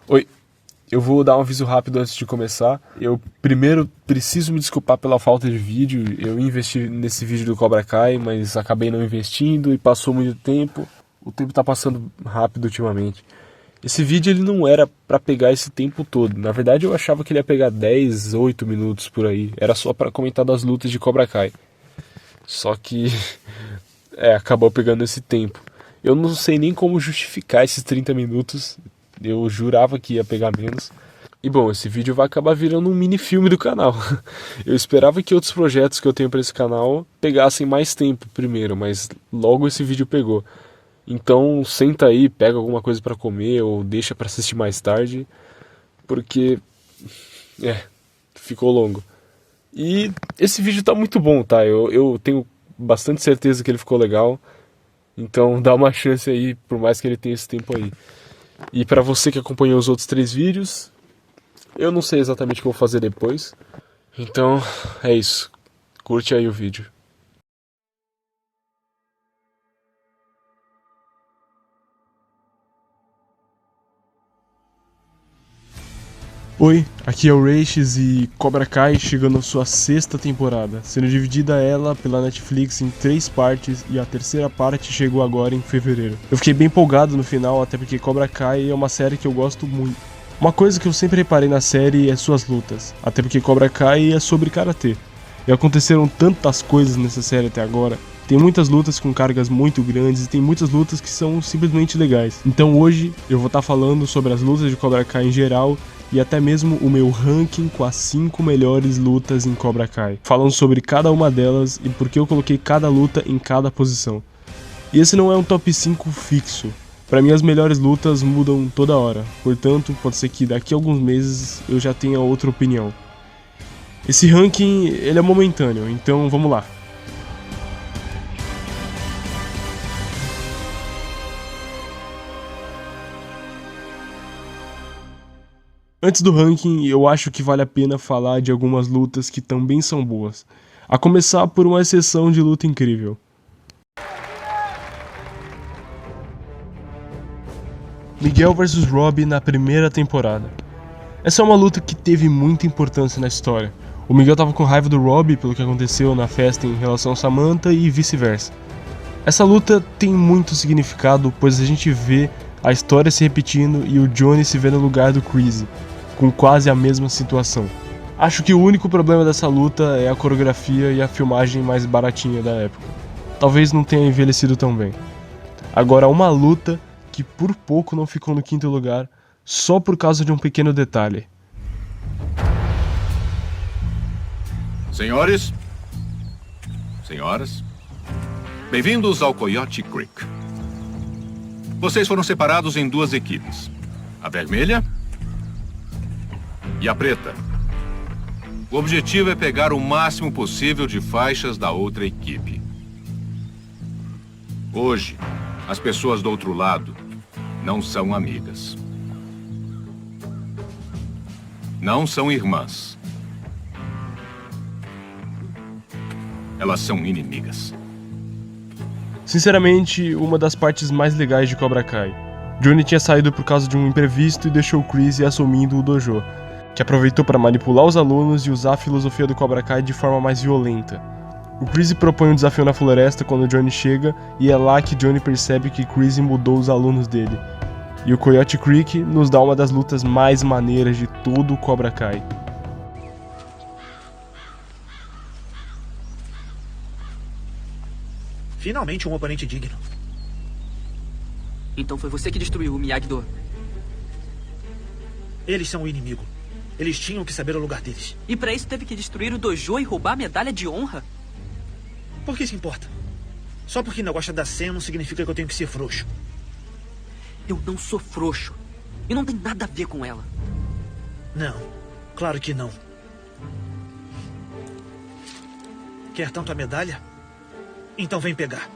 Oi, eu vou dar um aviso rápido antes de começar. Eu primeiro preciso me desculpar pela falta de vídeo. Eu investi nesse vídeo do Cobra Kai, mas acabei não investindo e passou muito tempo. O tempo tá passando rápido ultimamente. Esse vídeo ele não era pra pegar esse tempo todo. Na verdade eu achava que ele ia pegar 10, 8 minutos por aí. Era só pra comentar das lutas de Cobra Kai. Só que acabou pegando esse tempo. Eu não sei nem como justificar esses 30 minutos. Eu jurava que ia pegar menos. E bom, esse vídeo vai acabar virando um mini filme do canal. Eu esperava que outros projetos que eu tenho para esse canal pegassem mais tempo primeiro, mas logo esse vídeo pegou. Então senta aí, pega alguma coisa para comer ou deixa para assistir mais tarde, porque ficou longo. E esse vídeo tá muito bom, tá? Eu tenho bastante certeza que ele ficou legal. Então dá uma chance aí, por mais que ele tenha esse tempo aí. E pra você que acompanhou os outros 3 vídeos, eu não sei exatamente o que eu vou fazer depois. Então é isso. Curte aí o vídeo. Oi, aqui é o Reixes e Cobra Kai chegando à sua 6ª temporada, sendo dividida ela pela Netflix em 3 partes e a terceira parte chegou agora em fevereiro. Eu fiquei bem empolgado no final, até porque Cobra Kai é uma série que eu gosto muito. Uma coisa que eu sempre reparei na série é suas lutas, até porque Cobra Kai é sobre karatê. E aconteceram tantas coisas nessa série até agora. Tem muitas lutas com cargas muito grandes e tem muitas lutas que são simplesmente legais. Então hoje eu vou estar falando sobre as lutas de Cobra Kai em geral e até mesmo o meu ranking com as 5 melhores lutas em Cobra Kai, falando sobre cada uma delas e por que eu coloquei cada luta em cada posição. E esse não é um top 5 fixo. Pra mim as melhores lutas mudam toda hora, portanto pode ser que daqui a alguns meses eu já tenha outra opinião. Esse ranking ele é momentâneo, então vamos lá. Antes do ranking, eu acho que vale a pena falar de algumas lutas que também são boas. A começar por uma exceção de luta incrível. Miguel vs Robbie na primeira temporada. Essa é uma luta que teve muita importância na história. O Miguel tava com raiva do Robbie pelo que aconteceu na festa em relação a Samantha e vice-versa. Essa luta tem muito significado, pois a gente vê a história se repetindo e o Johnny se vê no lugar do Chris, com quase a mesma situação. Acho que o único problema dessa luta é a coreografia e a filmagem mais baratinha da época. Talvez não tenha envelhecido tão bem. Agora, uma luta que por pouco não ficou no 5º lugar, só por causa de um pequeno detalhe. Senhores, senhoras, bem-vindos ao Coyote Creek. Vocês foram separados em 2 equipes, a vermelha e a preta. O objetivo é pegar o máximo possível de faixas da outra equipe. Hoje, as pessoas do outro lado não são amigas. Não são irmãs. Elas são inimigas. Sinceramente, uma das partes mais legais de Cobra Kai. Johnny tinha saído por causa de um imprevisto e deixou Chris assumindo o dojo, que aproveitou para manipular os alunos e usar a filosofia do Cobra Kai de forma mais violenta. O Chris propõe um desafio na floresta quando Johnny chega e é lá que Johnny percebe que Chris mudou os alunos dele. E o Coyote Creek nos dá uma das lutas mais maneiras de todo o Cobra Kai. Finalmente um oponente digno. Então foi você que destruiu o Miyagi-Do. Eles são o inimigo. Eles tinham que saber o lugar deles. E pra isso teve que destruir o dojo e roubar a medalha de honra? Por que isso importa? Só porque não gosta da Sen não significa que eu tenho que ser frouxo. Eu não sou frouxo. E não tem nada a ver com ela. Não, claro que não. Quer tanto a medalha? Então vem pegar.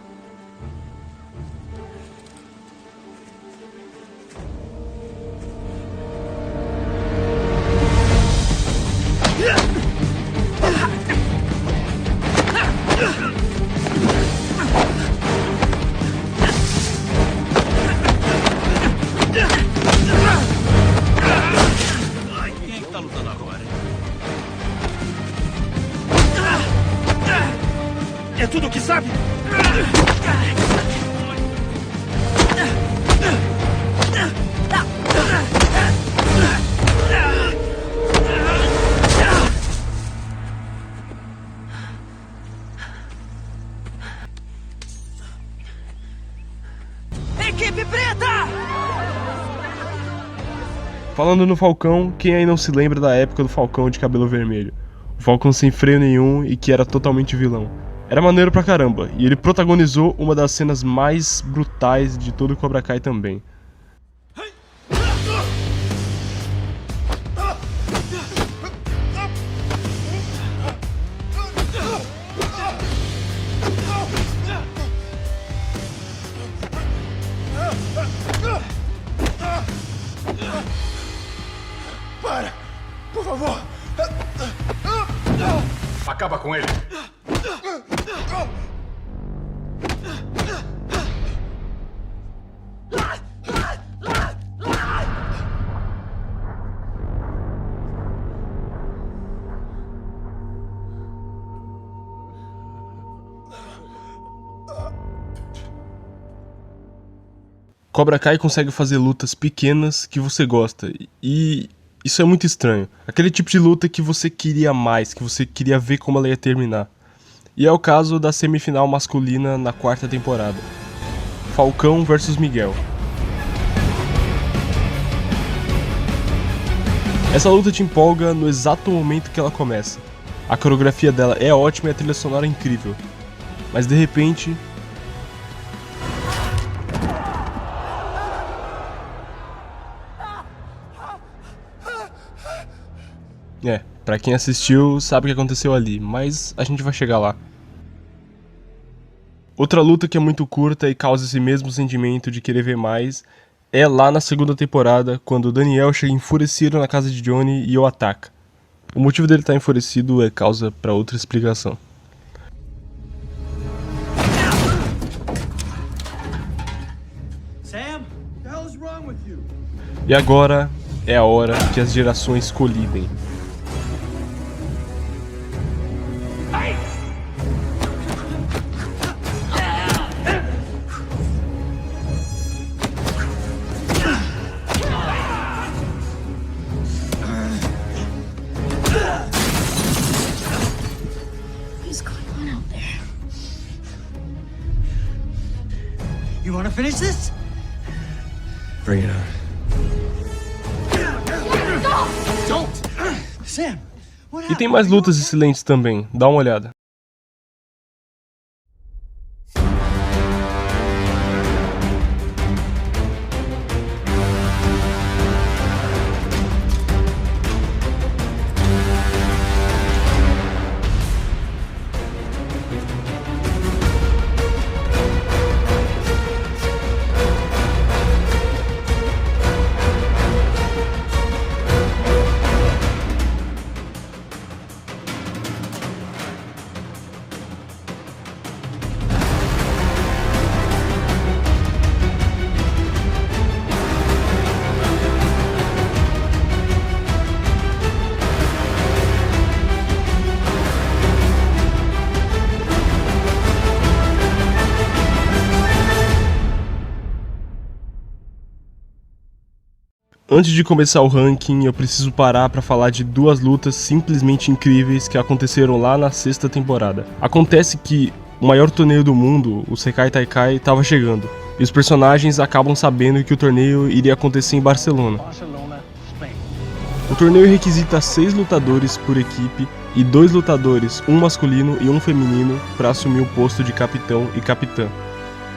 Falando no Falcão, quem aí não se lembra da época do Falcão de cabelo vermelho? O Falcão sem freio nenhum e que era totalmente vilão. Era maneiro pra caramba, e ele protagonizou uma das cenas mais brutais de todo o Cobra Kai também. Para! Por favor! Acaba com ele. Cobra Kai consegue fazer lutas pequenas que você gosta, e isso é muito estranho. Aquele tipo de luta que você queria mais, que você queria ver como ela ia terminar. E é o caso da semifinal masculina na 4ª temporada. Falcão vs Miguel. Essa luta te empolga no exato momento que ela começa. A coreografia dela é ótima e a trilha sonora é incrível. Mas de repente... pra quem assistiu sabe o que aconteceu ali, mas a gente vai chegar lá. Outra luta que é muito curta e causa esse mesmo sentimento de querer ver mais é lá na 2ª temporada, quando o Daniel chega enfurecido na casa de Johnny e o ataca. O motivo dele estar enfurecido é causa pra outra explicação. Sam, what the hell is wrong with you? E agora é a hora que as gerações colidem. What's going on out there? You wanna finish this? Bring it on. Sam, what E happened? tem mais lutas excelentes também, dá uma olhada. Antes de começar o ranking, eu preciso parar para falar de duas lutas simplesmente incríveis que aconteceram lá na 6ª temporada. Acontece que o maior torneio do mundo, o Sekai Taikai, estava chegando, e os personagens acabam sabendo que o torneio iria acontecer em Barcelona. O torneio requisita 6 lutadores por equipe e 2 lutadores, um masculino e um feminino, para assumir o posto de capitão e capitã.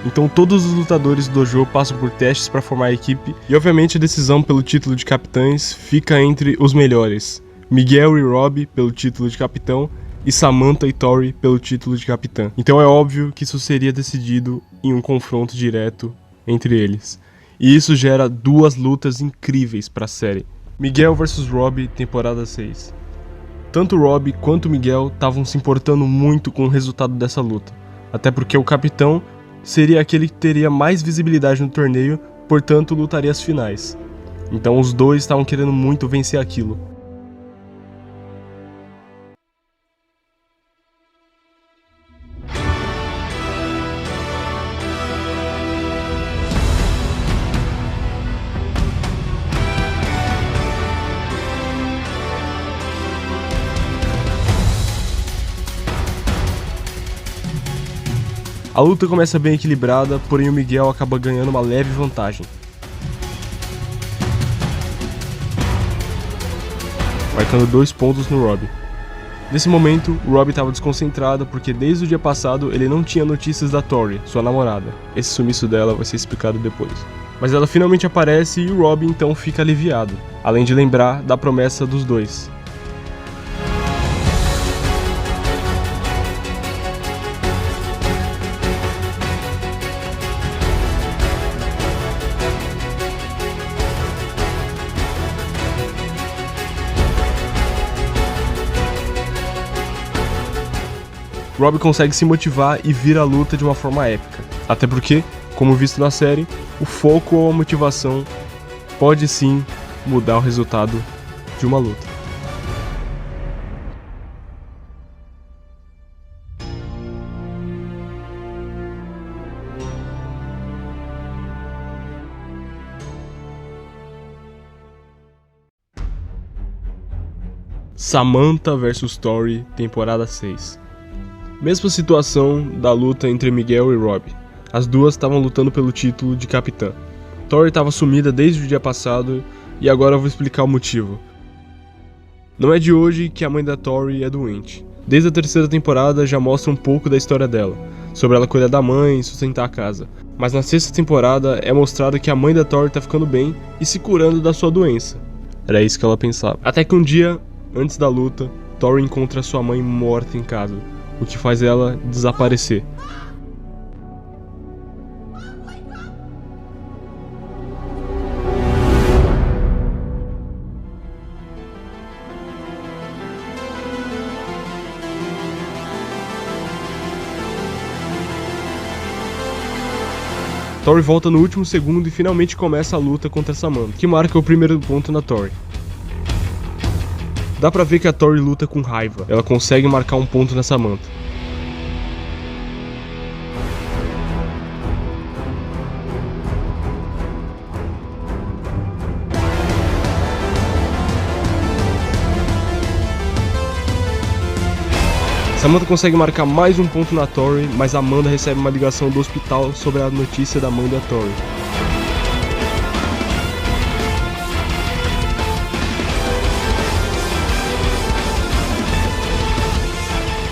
Então todos os lutadores do dojo passam por testes para formar a equipe, e obviamente a decisão pelo título de capitães fica entre os melhores, Miguel e Robbie pelo título de capitão, e Samantha e Tori pelo título de capitã. Então é óbvio que isso seria decidido em um confronto direto entre eles. E isso gera duas lutas incríveis para a série. Miguel vs Robbie, temporada 6. Tanto Robbie quanto Miguel estavam se importando muito com o resultado dessa luta, até porque o capitão seria aquele que teria mais visibilidade no torneio, portanto lutaria as finais. Então os dois estavam querendo muito vencer aquilo. A luta começa bem equilibrada, porém o Miguel acaba ganhando uma leve vantagem. marcando 2 pontos no Robbie. Nesse momento, o Robbie estava desconcentrado porque desde o dia passado ele não tinha notícias da Tori, sua namorada. Esse sumiço dela vai ser explicado depois. Mas ela finalmente aparece e o Robbie então fica aliviado, além de lembrar da promessa dos dois. Robbie consegue se motivar e vir à luta de uma forma épica. Até porque, como visto na série, o foco ou a motivação pode sim mudar o resultado de uma luta. Samantha vs Tori, temporada 6. Mesma situação da luta entre Miguel e Robbie. As duas estavam lutando pelo título de capitã. Tori estava sumida desde o dia passado e agora eu vou explicar o motivo. Não é de hoje que a mãe da Tori é doente. Desde a 3ª temporada já mostra um pouco da história dela, sobre ela cuidar da mãe e sustentar a casa. Mas na 6ª temporada é mostrado que a mãe da Tori está ficando bem e se curando da sua doença. Era isso que ela pensava. Até que um dia, antes da luta, Tori encontra sua mãe morta em casa, o que faz ela desaparecer. Tori volta no último segundo e finalmente começa a luta contra Samantha, que marca o primeiro ponto na Tori. Dá pra ver que a Tori luta com raiva, ela consegue marcar um ponto na Samantha. Samantha consegue marcar mais um ponto na Tori, mas Amanda recebe uma ligação do hospital sobre a notícia da mãe da Tori.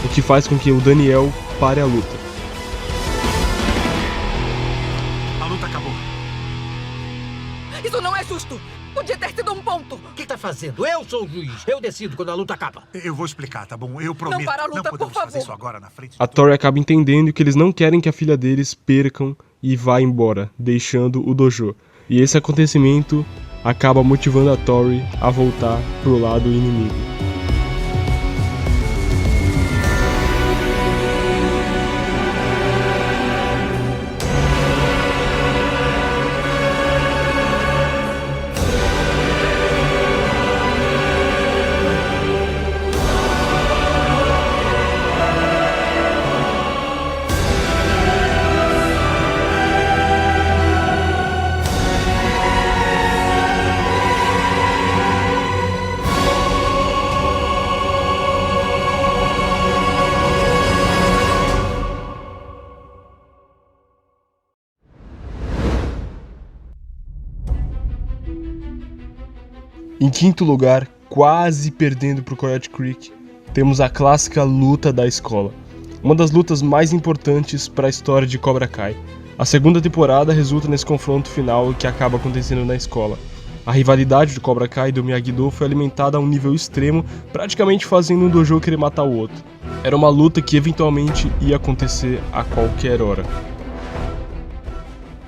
O que faz com que o Daniel pare a luta. A luta acabou. Isso não é justo! Podia ter sido um ponto! O que tá fazendo? Eu sou o juiz. Eu decido quando a luta acaba. Eu vou explicar, tá bom? Eu prometo. Não para a luta, não podemos por fazer favor. isso agora na frente de A Tori acaba entendendo que eles não querem que a filha deles percam e vá embora, deixando o dojo. E esse acontecimento acaba motivando a Tori a voltar pro lado inimigo. Em quinto lugar, quase perdendo para o Coyote Creek, temos a clássica luta da escola. Uma das lutas mais importantes para a história de Cobra Kai. A 2ª temporada resulta nesse confronto final que acaba acontecendo na escola. A rivalidade do Cobra Kai e do Miyagi-Do foi alimentada a um nível extremo, praticamente fazendo um dojo querer matar o outro. Era uma luta que eventualmente ia acontecer a qualquer hora.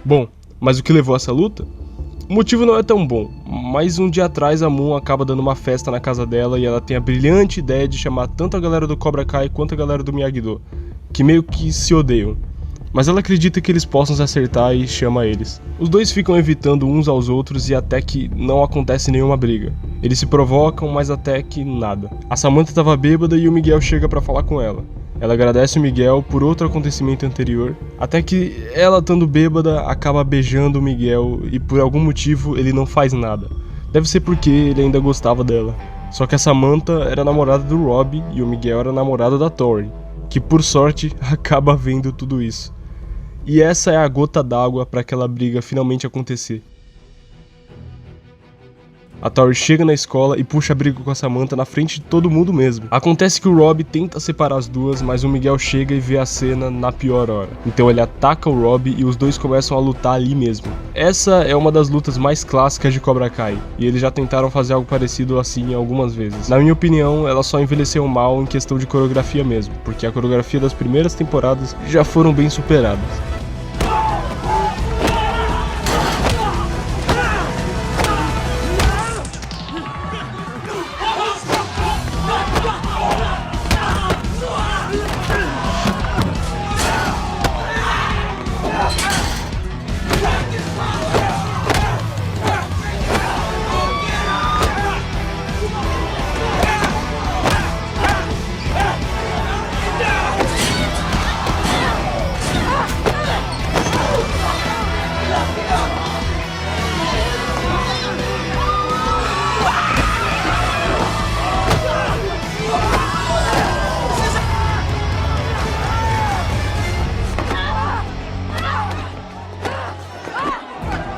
Bom, mas o que levou a essa luta? O motivo não é tão bom, mas um dia atrás a Moon acaba dando uma festa na casa dela e ela tem a brilhante ideia de chamar tanto a galera do Cobra Kai quanto a galera do Miyagi-Do, que meio que se odeiam. Mas ela acredita que eles possam se acertar e chama eles. Os dois ficam evitando uns aos outros e até que não acontece nenhuma briga. Eles se provocam, mas até que nada. A Samantha estava bêbada e o Miguel chega pra falar com ela. Ela agradece o Miguel por outro acontecimento anterior, até que ela, estando bêbada, acaba beijando o Miguel e por algum motivo ele não faz nada. Deve ser porque ele ainda gostava dela. Só que a Samantha era namorada do Robbie e o Miguel era namorado da Tori, que por sorte acaba vendo tudo isso. E essa é a gota d'água para aquela briga finalmente acontecer. A Tori chega na escola e puxa a briga com a Samantha na frente de todo mundo mesmo. Acontece que o Robbie tenta separar as duas, mas o Miguel chega e vê a cena na pior hora. Então ele ataca o Robbie e os dois começam a lutar ali mesmo. Essa é uma das lutas mais clássicas de Cobra Kai, e eles já tentaram fazer algo parecido assim algumas vezes. Na minha opinião, ela só envelheceu mal em questão de coreografia mesmo, porque a coreografia das primeiras temporadas já foram bem superadas.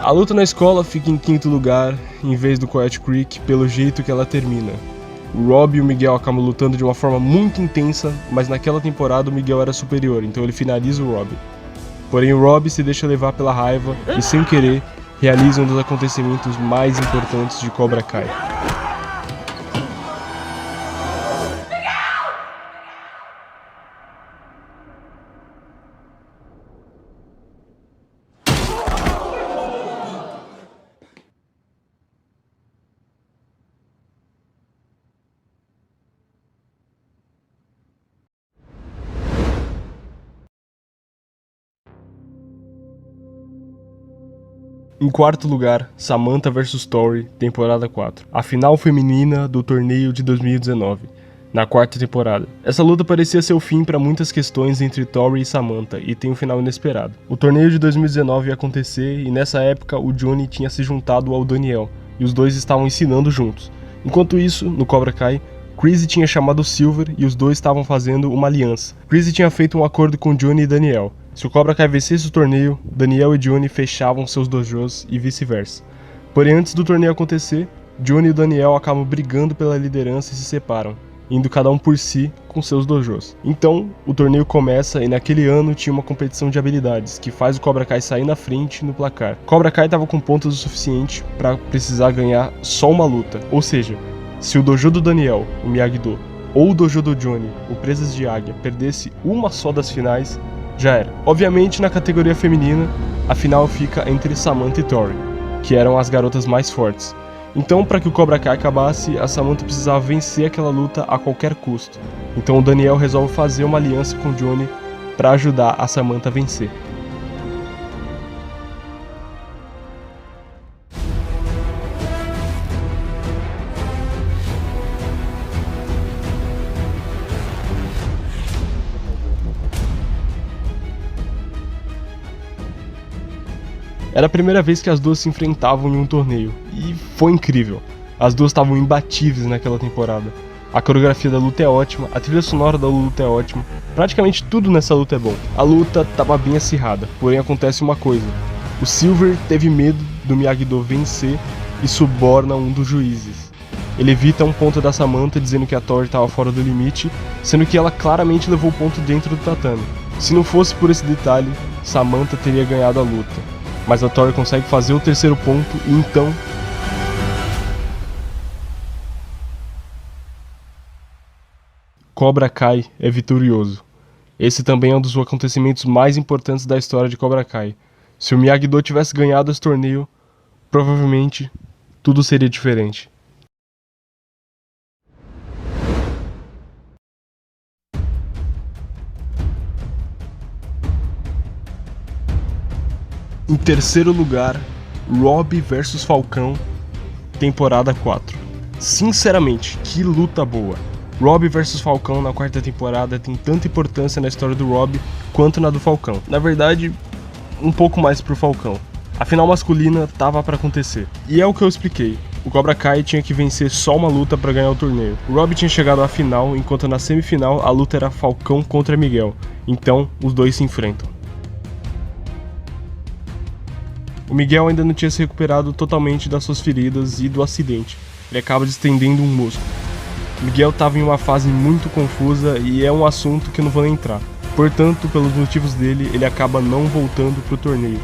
A luta na escola fica em quinto lugar, em vez do Coyote Creek, pelo jeito que ela termina. O Robbie e o Miguel acabam lutando de uma forma muito intensa, mas naquela temporada o Miguel era superior, então ele finaliza o Robbie. Porém o Robbie se deixa levar pela raiva e, sem querer, realiza um dos acontecimentos mais importantes de Cobra Kai. Em quarto lugar, Samantha vs Tori, temporada 4. A final feminina do torneio de 2019, na quarta temporada. Essa luta parecia ser o fim para muitas questões entre Tori e Samantha, e tem um final inesperado. O torneio de 2019 ia acontecer, e nessa época o Johnny tinha se juntado ao Daniel, e os dois estavam ensinando juntos. Enquanto isso, no Cobra Kai, Chris tinha chamado o Silver e os dois estavam fazendo uma aliança. Chris tinha feito um acordo com Johnny e Daniel. Se o Cobra Kai vencesse o torneio, Daniel e Johnny fechavam seus dojos e vice-versa. Porém, antes do torneio acontecer, Johnny e Daniel acabam brigando pela liderança e se separam, indo cada um por si com seus dojos. Então, o torneio começa e naquele ano tinha uma competição de habilidades, que faz o Cobra Kai sair na frente no placar. Cobra Kai estava com pontos o suficiente para precisar ganhar só uma luta, ou seja, se o dojo do Daniel, o Miyagi-Do, ou o dojo do Johnny, o Presas de Águia, perdesse uma só das finais, já era. Obviamente, na categoria feminina, a final fica entre Samantha e Tori, que eram as garotas mais fortes. Então, para que o Cobra Kai acabasse, a Samantha precisava vencer aquela luta a qualquer custo. Então o Daniel resolve fazer uma aliança com o Johnny para ajudar a Samantha a vencer. Era a primeira vez que as duas se enfrentavam em um torneio, e foi incrível. As duas estavam imbatíveis naquela temporada. A coreografia da luta é ótima, a trilha sonora da luta é ótima, praticamente tudo nessa luta é bom. A luta estava bem acirrada, porém acontece uma coisa. O Silver teve medo do Miyagi-Do vencer e suborna um dos juízes. Ele evita um ponto da Samantha dizendo que a Tori estava fora do limite, sendo que ela claramente levou o ponto dentro do tatame. Se não fosse por esse detalhe, Samantha teria ganhado a luta. Mas a Tori consegue fazer o terceiro ponto e então... Cobra Kai é vitorioso. Esse também é um dos acontecimentos mais importantes da história de Cobra Kai. Se o Miyagi-Do tivesse ganhado esse torneio, provavelmente tudo seria diferente. Em terceiro lugar, Robbie vs Falcão, temporada 4. Sinceramente, que luta boa! Robbie vs Falcão na quarta temporada tem tanta importância na história do Robbie quanto na do Falcão. Na verdade, um pouco mais pro Falcão. A final masculina tava pra acontecer. E é o que eu expliquei. O Cobra Kai tinha que vencer só uma luta pra ganhar o torneio. O Robbie tinha chegado à final, enquanto na semifinal a luta era Falcão contra Miguel. Então, os dois se enfrentam. O Miguel ainda não tinha se recuperado totalmente das suas feridas e do acidente. Ele acaba distendendo um músculo. Miguel estava em uma fase muito confusa e é um assunto que eu não vou nem entrar. Portanto, pelos motivos dele, ele acaba não voltando para o torneio,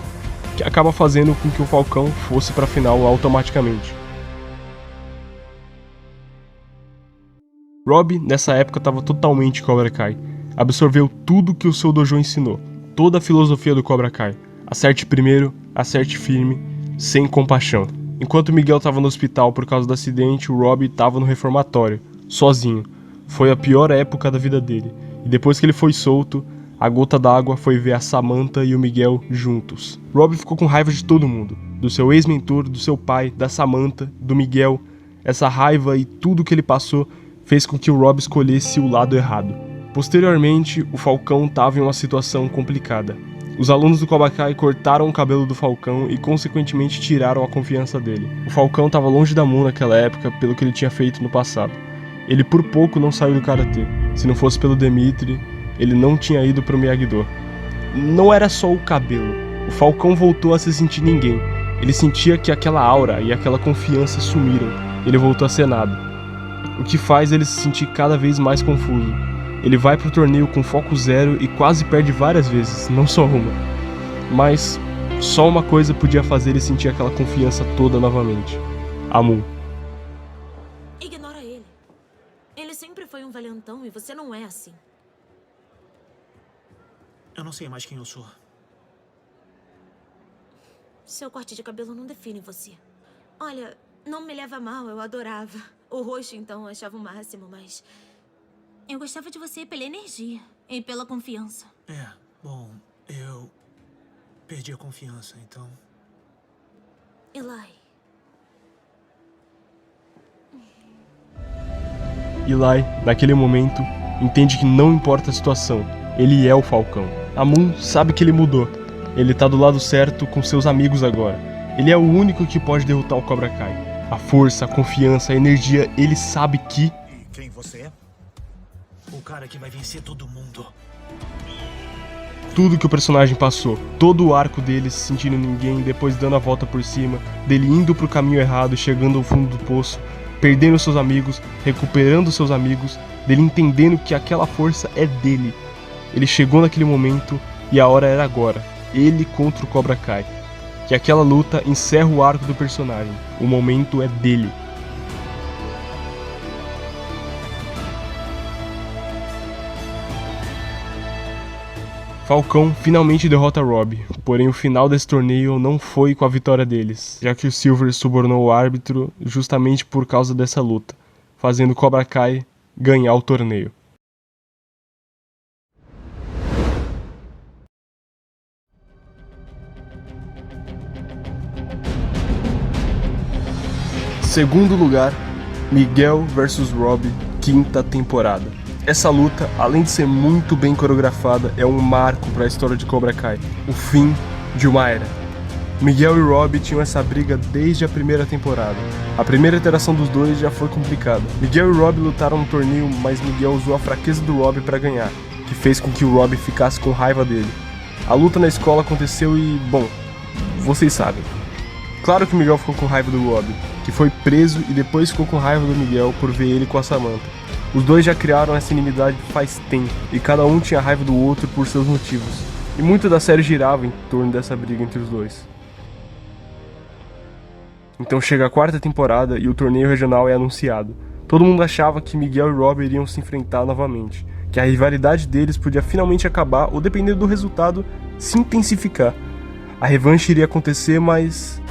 que acaba fazendo com que o Falcão fosse para a final automaticamente. Robbie, nessa época, estava totalmente Cobra Kai. Absorveu tudo que o seu dojo ensinou, toda a filosofia do Cobra Kai. Acerte primeiro, acerte firme, sem compaixão. Enquanto Miguel estava no hospital por causa do acidente, o Robbie estava no reformatório, sozinho. Foi a pior época da vida dele. E depois que ele foi solto, a gota d'água foi ver a Samantha e o Miguel juntos. Robbie ficou com raiva de todo mundo. Do seu ex-mentor, do seu pai, da Samantha, do Miguel. Essa raiva e tudo que ele passou fez com que o Robbie escolhesse o lado errado. Posteriormente, o Falcão estava em uma situação complicada. Os alunos do Cobra Kai cortaram o cabelo do Falcão e consequentemente tiraram a confiança dele. O Falcão estava longe da Moon naquela época pelo que ele tinha feito no passado. Ele por pouco não saiu do Karatê. Se não fosse pelo Demitri, ele não tinha ido pro Miyagi-Do. Não era só o cabelo. O Falcão voltou a se sentir ninguém. Ele sentia que aquela aura e aquela confiança sumiram. Ele voltou a ser nada. O que faz ele se sentir cada vez mais confuso. Ele vai pro torneio com foco zero e quase perde várias vezes, não só uma. Mas só uma coisa podia fazer ele sentir aquela confiança toda novamente. A Moon. Ignora ele. Ele sempre foi um valentão e você não é assim. Eu não sei mais quem eu sou. Seu corte de cabelo não define você. Olha, não me leva a mal, eu adorava. O roxo, então, eu achava o máximo, mas... eu gostava de você pela energia e pela confiança. Bom, eu perdi a confiança, então... Eli. Eli, naquele momento, entende que não importa a situação, ele é o Falcão. A Moon sabe que ele mudou. Ele tá do lado certo com seus amigos agora. Ele é o único que pode derrotar o Cobra Kai. A força, a confiança, a energia, ele sabe que... E quem você é? O cara que vai vencer todo mundo. Tudo que o personagem passou, todo o arco dele se sentindo ninguém, depois dando a volta por cima, dele indo pro caminho errado, chegando ao fundo do poço, perdendo seus amigos, recuperando seus amigos, dele entendendo que aquela força é dele. Ele chegou naquele momento e a hora era agora, ele contra o Cobra Kai. Que aquela luta encerra o arco do personagem, o momento é dele. Falcão finalmente derrota Robbie, porém o final desse torneio não foi com a vitória deles, já que o Silver subornou o árbitro justamente por causa dessa luta, fazendo Cobra Kai ganhar o torneio. Segundo lugar, Miguel vs Robbie, quinta temporada. Essa luta, além de ser muito bem coreografada, é um marco para a história de Cobra Kai, o fim de uma era. Miguel e Robbie tinham essa briga desde a primeira temporada. A primeira interação dos dois já foi complicada. Miguel e Robbie lutaram no torneio, mas Miguel usou a fraqueza do Robbie para ganhar, que fez com que o Robbie ficasse com raiva dele. A luta na escola aconteceu e, bom, vocês sabem. Claro que Miguel ficou com raiva do Robbie, que foi preso e depois ficou com raiva do Miguel por ver ele com a Samantha. Os dois já criaram essa inimizade faz tempo, e cada um tinha raiva do outro por seus motivos. E muito da série girava em torno dessa briga entre os dois. Então chega a quarta temporada e o torneio regional é anunciado. Todo mundo achava que Miguel e Robbie iriam se enfrentar novamente, que a rivalidade deles podia finalmente acabar ou, dependendo do resultado, se intensificar. A revanche iria acontecer, mas...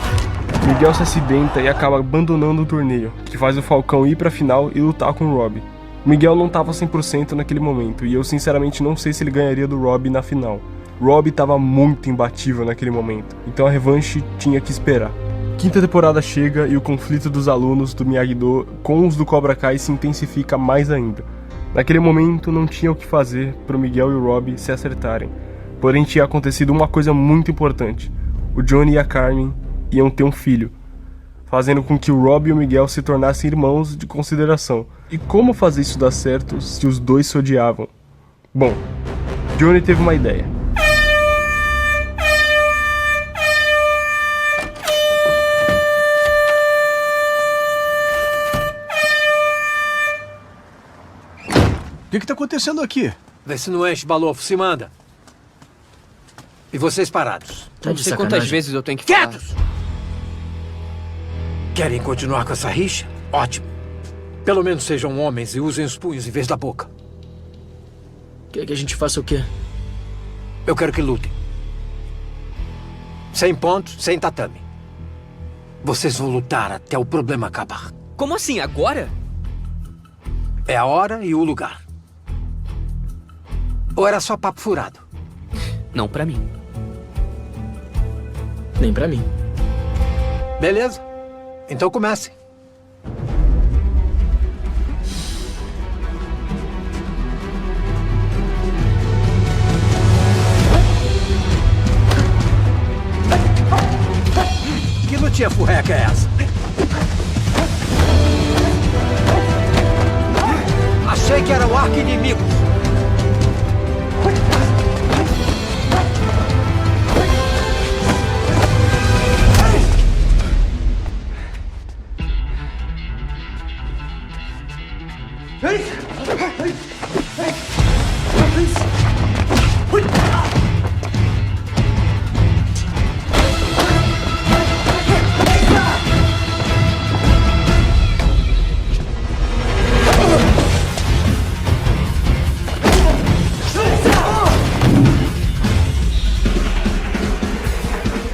Miguel se acidenta e acaba abandonando o torneio, que faz o Falcão ir pra final e lutar com o Robbie. Miguel não tava 100% naquele momento, e eu sinceramente não sei se ele ganharia do Robbie na final. Robbie tava muito imbatível naquele momento, então a revanche tinha que esperar. Quinta temporada chega e o conflito dos alunos do Miyagi-Do com os do Cobra Kai se intensifica mais ainda. Naquele momento não tinha o que fazer pro Miguel e o Robbie se acertarem, porém tinha acontecido uma coisa muito importante. O Johnny e a Carmen iam ter um filho, fazendo com que o Robbie e o Miguel se tornassem irmãos de consideração. E como fazer isso dar certo se os dois se odiavam? Bom, Johnny teve uma ideia. O que tá acontecendo aqui? Vê se não enche, Balofo. Se manda. E vocês parados. Tá Não de sei sacanagem. quantas vezes eu tenho que falar. Quietos! Querem continuar com essa rixa? Ótimo. Pelo menos sejam homens e usem os punhos em vez da boca. Quer que a gente faça o quê? Eu quero que lutem. 100 pontos, sem tatame. Vocês vão lutar até o problema acabar. Como assim? Agora? É a hora e o lugar. Ou era só papo furado? Não pra mim. Nem pra mim. Beleza. Então comecem. Que lutinha furreca é essa? Achei que eram arqui-inimigos.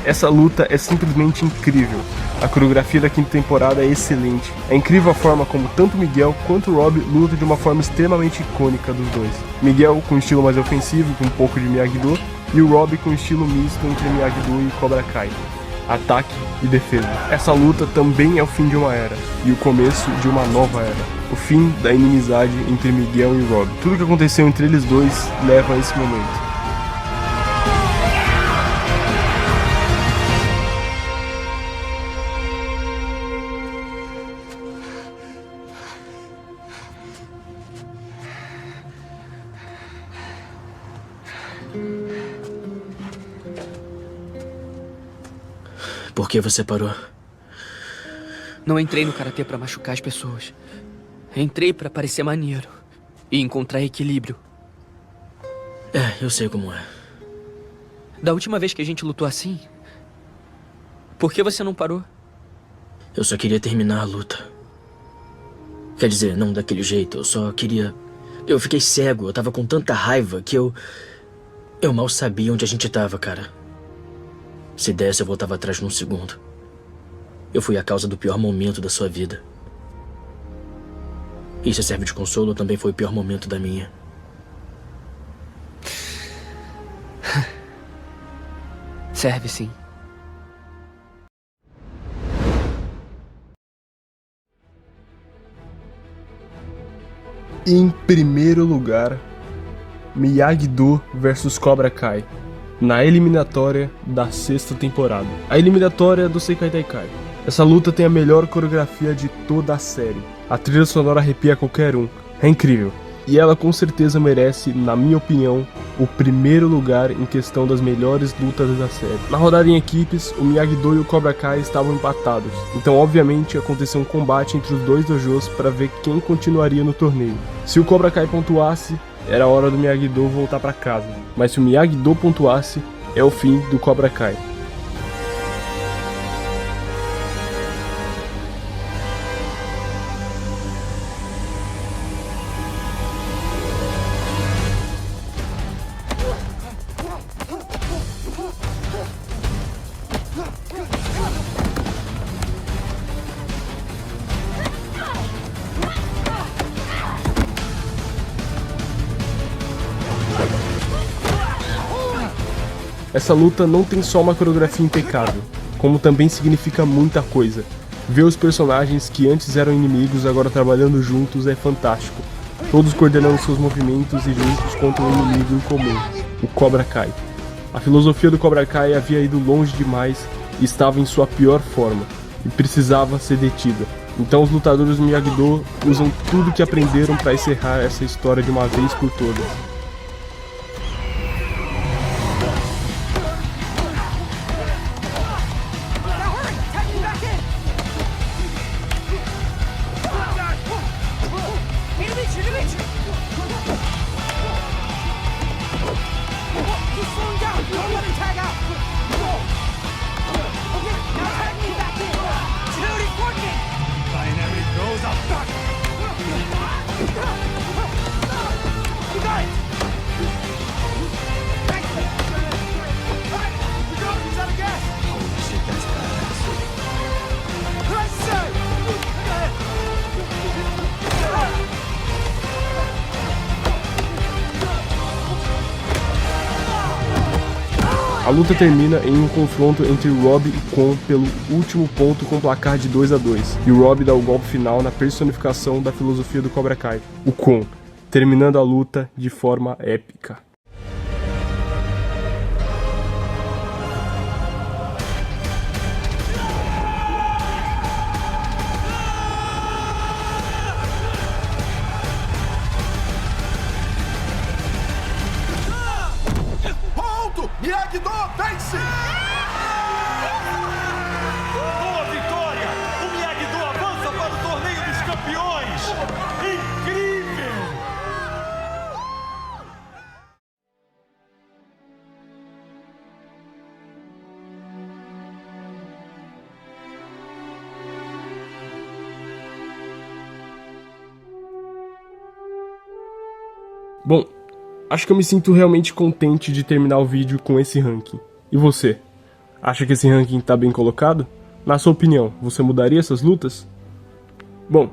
Essa luta é simplesmente incrível. A coreografia da quinta temporada é excelente. É incrível a forma como tanto Miguel quanto Rob lutam de uma forma extremamente icônica dos dois. Miguel com um estilo mais ofensivo, com um pouco de Miyagi-Do, e o Rob com um estilo misto entre Miyagi-Do e Cobra Kai. Ataque e defesa. Essa luta também é o fim de uma era, e o começo de uma nova era. O fim da inimizade entre Miguel e Rob. Tudo que aconteceu entre eles dois leva a esse momento. Por que você parou? Não entrei no karatê pra machucar as pessoas. Entrei pra parecer maneiro e encontrar equilíbrio. É, eu sei como é. Da última vez que a gente lutou assim, por que você não parou? Eu só queria terminar a luta. Quer dizer, não daquele jeito, eu só queria... Eu fiquei cego, eu tava com tanta raiva que eu mal sabia onde a gente tava, cara. Se desse, eu voltava atrás num segundo. Eu fui a causa do pior momento da sua vida. E se serve de consolo, também foi o pior momento da minha. Serve sim. Em primeiro lugar, Miyagi-Do vs Cobra Kai, na eliminatória da sexta temporada. A eliminatória do Sekai Taikai. Essa luta tem a melhor coreografia de toda a série. A trilha sonora arrepia qualquer um. É incrível. E ela com certeza merece, na minha opinião, o primeiro lugar em questão das melhores lutas da série. Na rodada em equipes, o Miyagi-Do e o Cobra Kai estavam empatados. Então, obviamente, aconteceu um combate entre os dois dojos para ver quem continuaria no torneio. Se o Cobra Kai pontuasse, era hora do Miyagi-Do voltar para casa. Mas se o Miyagi-Do pontuasse, é o fim do Cobra Kai. Essa luta não tem só uma coreografia impecável, como também significa muita coisa. Ver os personagens que antes eram inimigos agora trabalhando juntos é fantástico. Todos coordenando seus movimentos e juntos contra um inimigo em comum, o Cobra Kai. A filosofia do Cobra Kai havia ido longe demais e estava em sua pior forma, e precisava ser detida. Então os lutadores do Miyagi-Do usam tudo que aprenderam para encerrar essa história de uma vez por todas. A luta termina em um confronto entre Rob e Kon pelo último ponto com placar de 2-2, e o Rob dá o golpe final na personificação da filosofia do Cobra Kai, o Kon, terminando a luta de forma épica. Miyagi-Do vence! Boa vitória! O Miyagi-Do avança para o torneio dos campeões! Incrível! Bom, acho que eu me sinto realmente contente de terminar o vídeo com esse ranking. E você? Acha que esse ranking tá bem colocado? Na sua opinião, você mudaria essas lutas? Bom,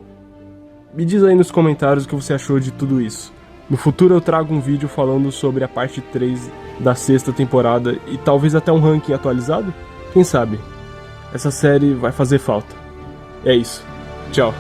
me diz aí nos comentários o que você achou de tudo isso. No futuro eu trago um vídeo falando sobre a parte 3 da 6ª temporada e talvez até um ranking atualizado? Quem sabe? Essa série vai fazer falta. É isso. Tchau.